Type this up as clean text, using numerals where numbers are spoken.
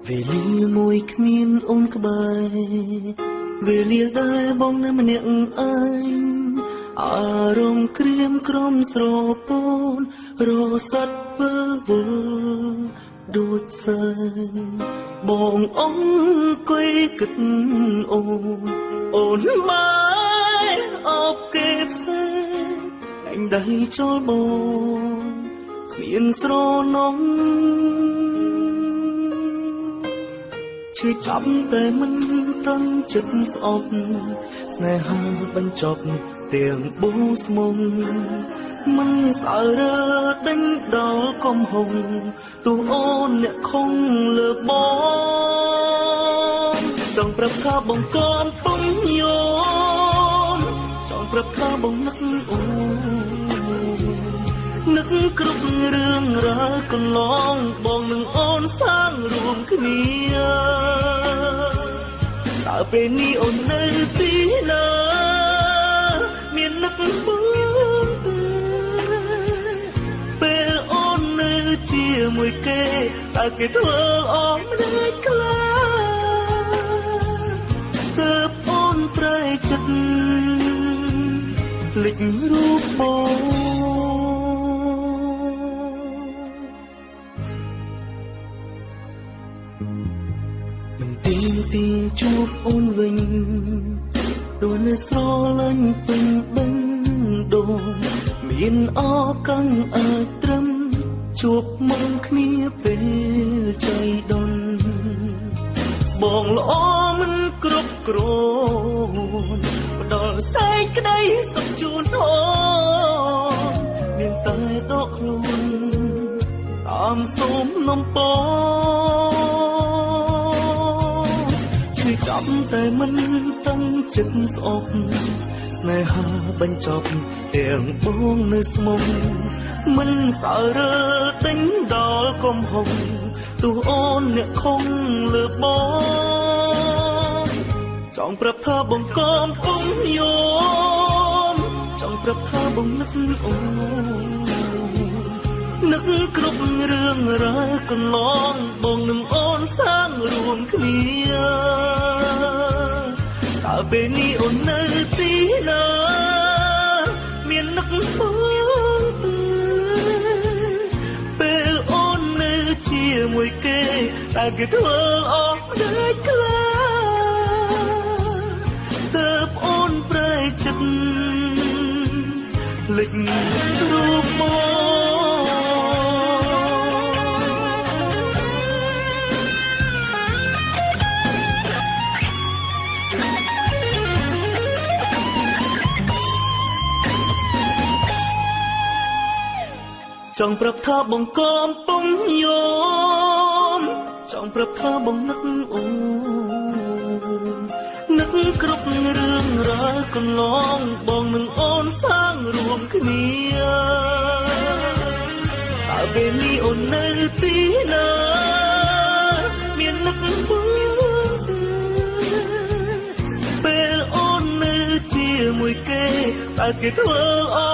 វេលាមួយគ្មានអូនក្បែរវេលាដែលបងនៅម្នាក់ឯងអារម្មណ៍ក្រៀមក្រំស្រពោនរសាត់វើវើដូចសើបងអង្គុយគិតអូនមកអបគេផ្សេងឯងដៃចូលបងគ្មានស្រណងឈឺចាប់តែមិនតាំងចិត្តស្អប់ស្នេហាបញ្ចប់ទាំងបូស្មុំមិនស្អើរើដេញដល់កំហុងទូអូនអ្នកខំលើបងចង់ប្រាប់ថាបងកំពុងយំចង់ប្រាប់ថាបងនឹកអូននឹកគ្រប់រឿងរ៉ាវកន្លងបងនឹងអូនសាងរួមគ្នាតើពេលនេះអូននៅទីណាមាននឹកបងទេពេលអូននៅជាមួយគេតើគេធ្វើអមได้ខ្លះទើបអូនប្រែចិត្តភ្លេចរូបបងទីជួបអូនវិញទូនៅស្រលាញ់ពេញបឹងដូងមានអកាំងអាចត្រឹមជួបមកគ្នាពេលใจដុនបងល្អមិនគ្រប់គ្រាន់ផ្ដល់តែក្តីសុខជូនអូនមានតែដកខ្លួនតាមសូមនំពចាប់តែមិនតាំងចិត្តស្អប់ស្នេហាបញ្ចប់ទាំងបងនៅស្មុំមិនសើរើដេញដល់កំហុងទូអូនអ្នកខំលើបងចង់ប្រាប់ថាបងកំពុងយំចង់ប្រាប់ថាបងនឹកអូននឹកគ្រប់រឿងរ៉ាវកន្លងបងនឹងអូនសាងរួមគ្នាតើពេលនេះអូននៅទីណាមាននឹកបងទេពេលអូននៅជាមួយគេតើគេធ្វើអស់ได้ខ្លះទើបអូនប្រែចិត្តភ្លេចរូបបងចង់ប្រាប់ថាបងកំពុងយំចង់ប្រាប់ថាបងនឹកអូននឹកគ្រប់រឿងរ៉ាវកន្លងបងនឹងអូនសាងរួមគ្នាតើពេលនេះអូននៅទីណាមាននឹកបងទេពេលអូននៅជាមួយគេតើគេធ្វើអ